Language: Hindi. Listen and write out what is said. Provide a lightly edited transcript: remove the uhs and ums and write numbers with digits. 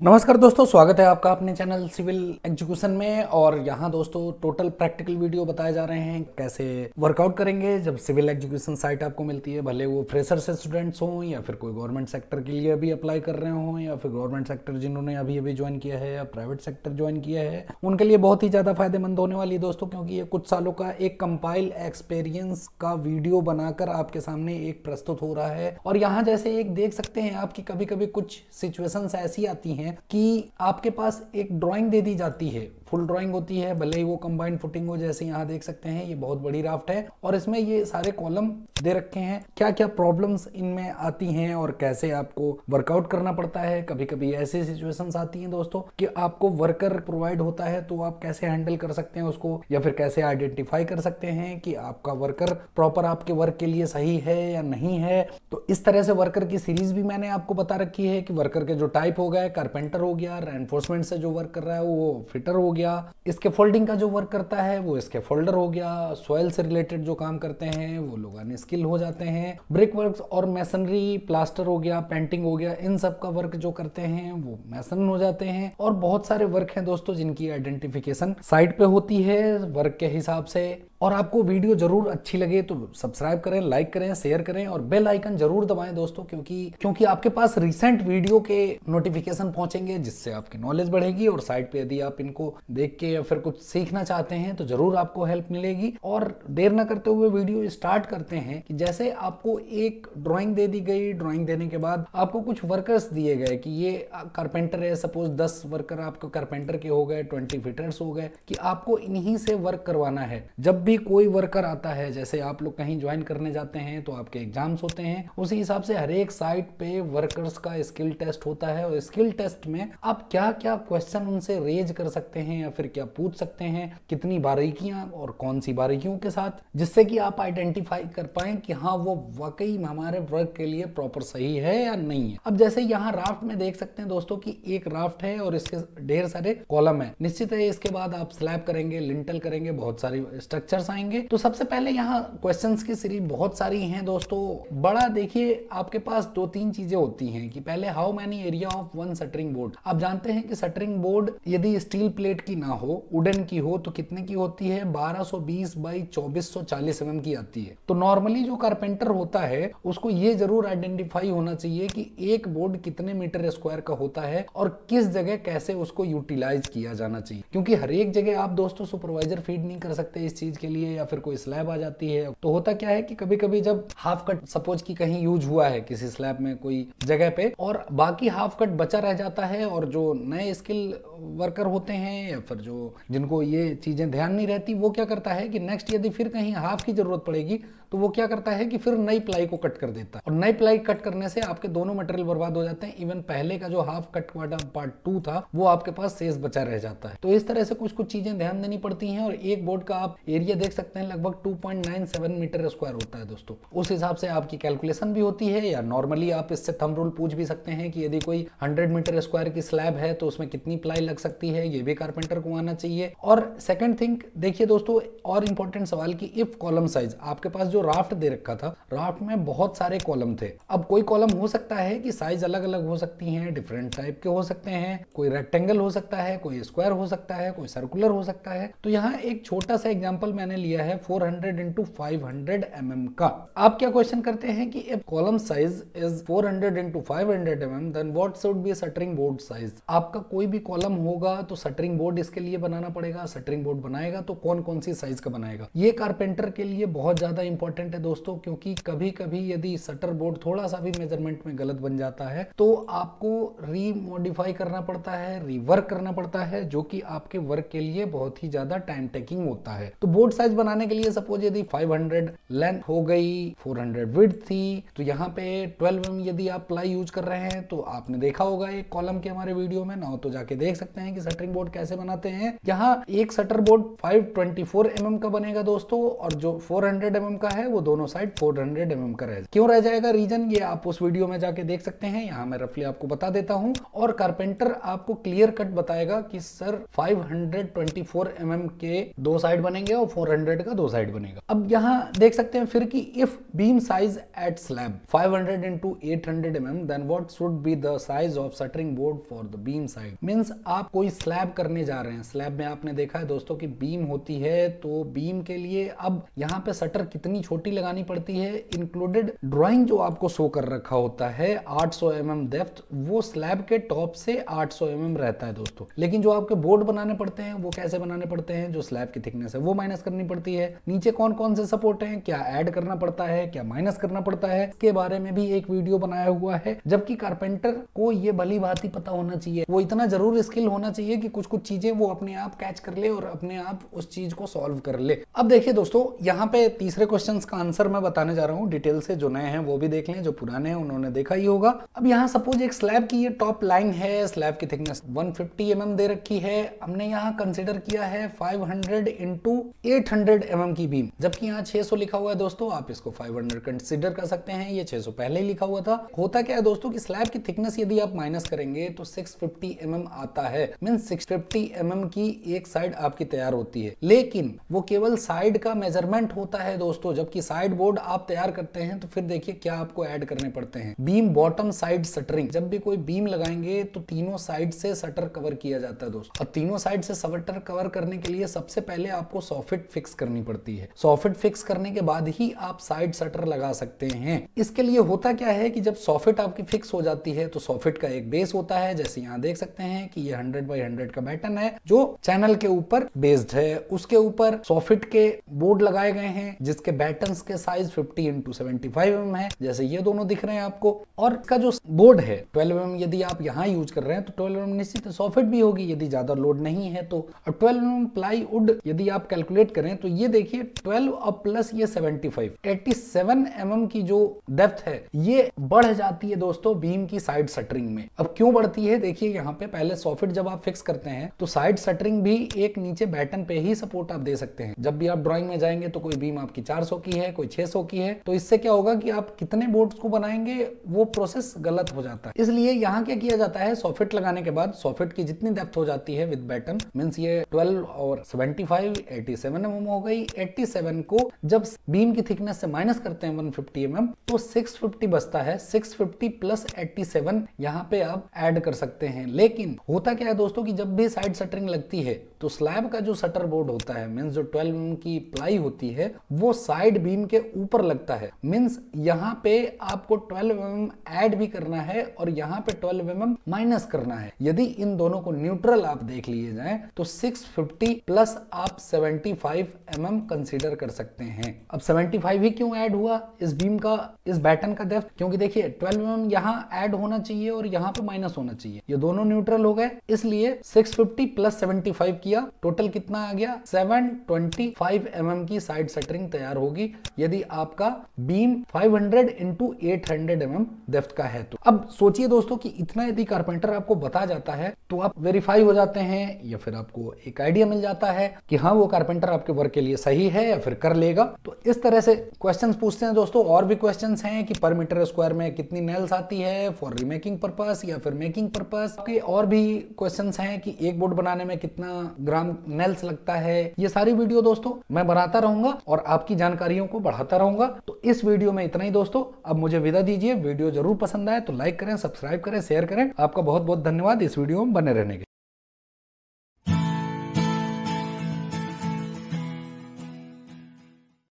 नमस्कार दोस्तों, स्वागत है आपका अपने चैनल सिविल एजुकेशन में। और यहाँ दोस्तों टोटल प्रैक्टिकल वीडियो बताए जा रहे हैं कैसे वर्कआउट करेंगे जब सिविल एजुकेशन साइट आपको मिलती है, भले वो फ्रेशर से स्टूडेंट्स हों या फिर कोई गवर्नमेंट सेक्टर के लिए अभी अप्लाई कर रहे हों या फिर गवर्नमेंट सेक्टर जिन्होंने अभी अभी ज्वाइन किया है या प्राइवेट सेक्टर ज्वाइन किया है, उनके लिए बहुत ही ज़्यादा फायदेमंद होने वाली है दोस्तों। क्योंकि ये कुछ सालों का एक कंपाइल एक्सपीरियंस का वीडियो बनाकर आपके सामने एक प्रस्तुत हो रहा है। और यहाँ जैसे एक देख सकते हैं आपकी कभी कभी कुछ सिचुएशंस ऐसी आती हैं कि आपके पास एक ड्राइंग दे दी जाती है, फुल ड्राइंग होती है, भले ही वो कंबाइंड फुटिंग हो। जैसे यहाँ देख सकते हैं ये बहुत बड़ी राफ्ट है और इसमें ये सारे कॉलम दे रखे हैं, क्या क्या प्रॉब्लम्स इनमें आती हैं और कैसे आपको वर्कआउट करना पड़ता है। कभी कभी ऐसी सिचुएशंस आती हैं दोस्तों कि आपको वर्कर प्रोवाइड होता है तो आप कैसे हैंडल कर सकते हैं उसको, या फिर कैसे आइडेंटिफाई कर सकते हैं कि आपका वर्कर प्रॉपर आपके वर्क के लिए सही है या नहीं है। तो इस तरह से वर्कर की सीरीज भी मैंने आपको बता रखी है कि वर्कर के जो टाइप हो गए, कारपेंटर हो गया, रेनफोर्समेंट से जो वर्क कर रहा है वो फिटर हो गया, इसके फोल्डिंग का जो वर्क करता है वो इसके फोल्डर हो गया, सॉइल से रिलेटेड जो काम करते हैं वो लोग अनस्किल हो जाते हैं, ब्रिक वर्क्स और मैसनरी, प्लास्टर हो गया, पेंटिंग हो गया, इन सब का वर्क जो करते हैं वो मैसन हो जाते हैं। और बहुत सारे वर्क हैं दोस्तों जिनकी आइडेंटिफिकेशन साइट पे होती है वर्क के हिसाब से। और आपको वीडियो जरूर अच्छी लगे तो सब्सक्राइब करें, लाइक करें, शेयर करें और बेल आइकन जरूर दबाएं दोस्तों, क्योंकि आपके पास रिसेंट वीडियो के नोटिफिकेशन पहुंचेंगे जिससे आपकी नॉलेज बढ़ेगी। और साइट पे यदि आप इनको देख के या फिर कुछ सीखना चाहते हैं तो जरूर आपको हेल्प मिलेगी। और देर न करते हुए वीडियो स्टार्ट करते हैं कि जैसे आपको एक ड्राइंग दे दी गई, ड्राइंग देने के बाद आपको कुछ वर्कर्स दिए गए कि ये कारपेंटर है, सपोज 10 वर्कर आपको कारपेंटर के हो गए, 20 फिटर्स हो गए, कि आपको इन्हीं से वर्क करवाना है। जब भी कोई वर्कर आता है, जैसे आप लोग कहीं ज्वाइन करने जाते हैं तो आपके एग्जाम्स होते हैं, उसी हिसाब से हर एक साइट पे वर्कर्स का स्किल टेस्ट होता है। और स्किल टेस्ट में आप क्या क्या क्वेश्चन उनसे रेज कर सकते हैं या फिर क्या पूछ सकते हैं, कितनी बारीकियां और कौन सी बारीकियों के साथ, जिससे कि आप आइडेंटिफाई कर पाए कि हाँ वो वाकई हमारे वर्क के लिए प्रॉपर सही है या नहीं है। अब जैसे यहाँ राफ्ट में देख सकते हैं दोस्तों कि एक राफ्ट है और इसके ढेर सारे कॉलम है। निश्चित है इसके बाद आप स्लैब करेंगे, लिंटल करेंगे, बहुत सारी स्ट्रक्चर्स आएंगे। तो सबसे पहले यहाँ क्वेश्चंस की सीरीज बहुत सारी हैं दोस्तों। बड़ा देखिए आपके पास दो तीन चीजें होती हैं कि पहले how many area of one shuttering board. आप जानते हैं कि शटरिंग बोर्ड यदि स्टील प्लेट की ना हो, वुडन की हो, तो कितने की होती है, 1220 बाई 2440 mm की आती है। तो नॉर्मली जो कारपेंटर होता है उसको ये जरूर आइडेंटिफाई होना चाहिए कि एक बोर्ड कितने मीटर स्क्वायर का होता है और किस जगह कैसे उसको यूटिलाइज किया जाना चाहिए। क्योंकि हर एक जगह आप दोस्तों सुपरवाइजर फीड नहीं कर सकते इस चीज के लिए, या फिर कोई स्लैब आ जाती है तो होता क्या है कि कभी कभी जब हाफ कट सपोज की कहीं यूज हुआ है किसी स्लैब में कोई जगह पे और बाकी हाफ कट बचा रह जाता है, और जो नए स्किल वर्कर होते हैं या फिर जो जिनको ये चीजें ध्यान नहीं रहती, वो क्या करता है कि नेक्स्ट यदि फिर कहीं हाफ की जरूरत पड़ेगी तो वो क्या करता है कि फिर नई प्लाई को कट कर देता है। और नई प्लाई कट करने से आपके दोनों मटेरियल बर्बाद हो जाते हैं। इवन पहले का जो हाफ कट वाला पार्ट 2 था वो आपके पास शेष बचा रह जाता है। तो इस तरह से कुछ कुछ चीजें ध्यान देनी पड़ती हैं। और एक बोर्ड का आप एरिया देख सकते हैं लगभग 2.97 मीटर स्क्वायर होता है दोस्तों। उस हिसाब से आपकी कैलकुलेशन भी होती है, या नॉर्मली आप इससे थंब रूल पूछ भी सकते हैं कि यदि कोई 100 मीटर स्क्वायर की स्लैब है तो उसमें कितनी प्लाई लग सकती है, ये भी कारपेंटर को आना चाहिए। और सेकंड थिंग देखिए दोस्तों, और इंपॉर्टेंट सवाल की इफ कॉलम साइज, आपके पास जो राफ्ट दे रखा था, राफ्ट में बहुत सारे कॉलम थे। अब कोई कॉलम हो सकता है कि साइज अलग अलग हो सकती हैं, डिफरेंट टाइप के हो सकते हैं, कोई रेक्टेंगल हो सकता है, कोई स्क्वायर हो सकता है, कोई सर्कुलर हो सकता है। तो यहाँ एक छोटा सा एग्जांपल मैंने लिया है 400 इंटू 500 mm का। आप क्या क्वेश्चन करते हैं कि if column size is 400 into 500 mm then what should be shuttering board size. आपका कोई भी कॉलम होगा तो शटरिंग बोर्ड इसके लिए बनाना पड़ेगा। शटरिंग बोर्ड बनाएगा तो कौन कौन सी साइज का बनाएगा, ये कारपेंटर के लिए बहुत ज्यादा इंपॉर्टेंट है दोस्तों। क्योंकि कभी कभी यदि शटर बोर्ड थोड़ा सा भी मेजरमेंट में गलत बन जाता है तो आपको रीमॉडिफाई करना पड़ता है, रीवर्क करना पड़ता है, जो कि आपके वर्क के लिए बहुत ही ज्यादा टाइम टेकिंग होता है। तो बोर्ड साइज बनाने के लिए सपोज यदि 500 लेंथ हो गई, 400 विड्थ थी, तो यहाँ पे 12 mm यदि आप प्लाई यूज कर रहे हैं तो आपने देखा होगा एक कॉलम के हमारे वीडियो में, ना हो तो जाके देख सकते हैं कि शटरिंग बोर्ड कैसे बनाते हैं। यहाँ एक शटर बोर्ड 524 mm का बनेगा दोस्तों, और जो 400 mm का है वो दोनों साइड 400 mm का रह क्यों रह जाएगा, रीजन ये आप उस वीडियो में जाके देख सकते हैं। यहाँ मैं रफली आपको बता देता हूँ। और कारपेंटर आपको क्लियर कट बताएगा कि सर 524 mm के दो साइड बनेंगे और 400 का 2 साइड बनेगा। अब यहाँ देख सकते हैं फिर कि if beam size at slab 500 into 800 mm then what should be the size of shuttering board for the beam side। Means आप कोई स्लैब करने जा रहे हैं, स्लैब में आपने देखा है दोस्तों कि बीम होती है, तो बीम के लिए अब यहाँ पे शटर कितनी छोटी लगानी पड़ती है, इंक्लूडेड ड्राइंग जो आपको शो कर रखा होता है 800 mm डेप्थ, वो स्लैब के टॉप से 800 mm रहता है दोस्तों। लेकिन जो आपके बोर्ड बनाने पड़ते हैं वो कैसे बनाने पड़ते हैं, जो स्लैब की थिकनेस है वो माइनस करनी पड़ती है। नीचे कौन कौन से सपोर्ट हैं, क्या ऐड करना पड़ता है, क्या माइनस करना पड़ता है, इसके बारे में भी एक वीडियो बनाया हुआ है। जबकि कारपेंटर को ये भली बात ही पता होना चाहिए, वो इतना जरूर स्किल होना चाहिए कि कुछ कुछ चीजें वो अपने आप कैच कर ले और अपने आप उस चीज को सॉल्व कर ले। अब देखिए दोस्तों, यहाँ पे तीसरे क्वेश्चन का आंसर मैं बताने जा रहा हूँ डिटेल से, जो नए हैं वो भी देख लें, जो पुराने हैं उन्होंने देखा ही होगा। अब यहाँ सपोज एक स्लैब की ये टॉप लाइन है, स्लैब की थिकनेस 150 mm दे रखी है, हमने यहाँ कंसिडर किया है 500 into 800 mm की बीम, जबकि यहाँ 600 लिखा हुआ है दोस्तों, आप इसको 500 कंसिडर कर सकते हैं, ये 600 पहले ही लिखा हुआ था। होता क्या है दोस्तों कि स्लैब की थिकनेस यदि आप माइनस करेंगे तो 650 mm आता है, मींस 650 mm की एक साइड आपकी तैयार होती है, लेकिन वो केवल साइड का मेजरमेंट होता है दोस्तों। जबकि साइड बोर्ड आप तैयार करते हैं तो फिर देखिए क्या आपको ऐड करने पड़ते हैं, बीम बॉटम साइड शटरिंग। जब भी कोई बीम लगाएंगे तो तीनों साइड से शटर कवर किया जाता है दोस्तों, और तीनों साइड से शटर कवर करने के लिए सबसे पहले आपको सॉफिट फिक्स करनी पड़ती है। सॉफिट फिक्स करने के बाद ही आप साइड शटर लगा सकते हैं। इसके लिए होता क्या है कि जब सॉफिट आपकी फिक्स हो जाती है तो सॉफिट का एक बेस होता है, जैसे यहाँ देख सकते हैं कि ये 100 by 100 का बैटन है जो चैनल के ऊपर बेस्ड है, उसके ऊपर सॉफिट के बोर्ड लगाए गए हैं जिसके बैटन्स के साइज 50 into 75 mm है, जैसे ये दोनों दिख रहे हैं आपको। और इसका जो बोर्ड है 12 mm यदि आप यहाँ यूज कर रहे हैं तो 12 mm निश्चित सॉफिट भी होगी यदि ज्यादा लोड नहीं है तो। और 12 mm प्लाईवुड यदि आप कैलकुलेट करें तो ये देखिए 12 और प्लस ये 75 87 mm की जो डेप्थ है ये बढ़ जाती है दोस्तों बीम की साइड शटरिंग में। अब क्यों बढ़ती है, देखिए यहाँ पे पहले सॉफिट जब आप फिक्स करते हैं तो साइड शटरिंग भी एक नीचे बैटन पे ही सपोर्ट आप दे सकते हैं। जब भी आप ड्राइंग में जाएंगे तो कोई बीम आपकी 400 की है, कोई 600 की है, तो इससे क्या होगा कि आप कितने बोर्ड्स को बनाएंगे वो प्रोसेस गलत हो जाता है। इसलिए यहाँ क्या किया जाता है, सॉफिट लगाने के बाद सॉफिट की जितनी डेप्थ हो जाती है विद बैटन, मींस ये 12 और 75 87 mm हो गई। 87 को जब बीम की थिकनेस से माइनस करते हैं 150 mm तो 650 बचता है। 650 प्लस 87 यहाँ पे आप ऐड कर सकते हैं। लेकिन होता क्या है दोस्तों कि जब भी साइड शटरिंग लगती है तो स्लैब का जो शटर बोर्ड होता है, मींस जो 12 mm की प्लाई होती है, वो साइड बीम के ऊपर लगता है। मींस यहाँ पे आपको 12 mm ऐड भी करना है और यहाँ पे 12 mm माइनस करना है। यदि इन दोनों को न्यूट्रल आप देख लिए जाए तो 650 प्लस आप 75 mm कंसीडर कर सकते हैं। अब 75 ही क्यों ऐड हुआ इस बीम का, इस बैटन का डेप्थ, क्योंकि देखिए 12 mm यहाँ ऐड होना चाहिए और यहाँ पे माइनस होना चाहिए, ये दोनों न्यूट्रल हो गए, इसलिए 650 प्लस 75 किया, टोटल कितना आ गया 725 mm की साइड शटरिंग तैयार होगी यदि आपका बीम 500 into 800 mm डेप्थ का है तो। अब सोचिए दोस्तों कि इतना यदि कारपेंटर आपको बता जाता है तो आप वेरीफाई हो जाते हैं या फिर आपको एक आइडिया मिल जाता है कि हाँ वो कारपेंटर आपके वर्क के लिए सही है या फिर कर लेगा। तो इस तरह से क्वेश्चंस पूछते हैं दोस्तों। और भी क्वेश्चंस हैं कि पर मीटर स्क्वायर में कितनी नेल्स आती है फॉर रीमेकिंग पर्पस या फिर मेकिंग पर्पस के, और भी क्वेश्चंस हैं कि एक बोर्ड बनाने में कितना ग्राम नेल्स लगता है। ये सारी वीडियो दोस्तों मैं बनाता रहूंगा और आपकी जानकारियों को बढ़ाता रहूंगा। तो इस वीडियो में इतना ही दोस्तों, अब मुझे विदा दीजिए। वीडियो जरूर पसंद आए तो लाइक करें, सब्सक्राइब करें, शेयर करें। आपका बहुत बहुत धन्यवाद इस वीडियो में बने रहने के।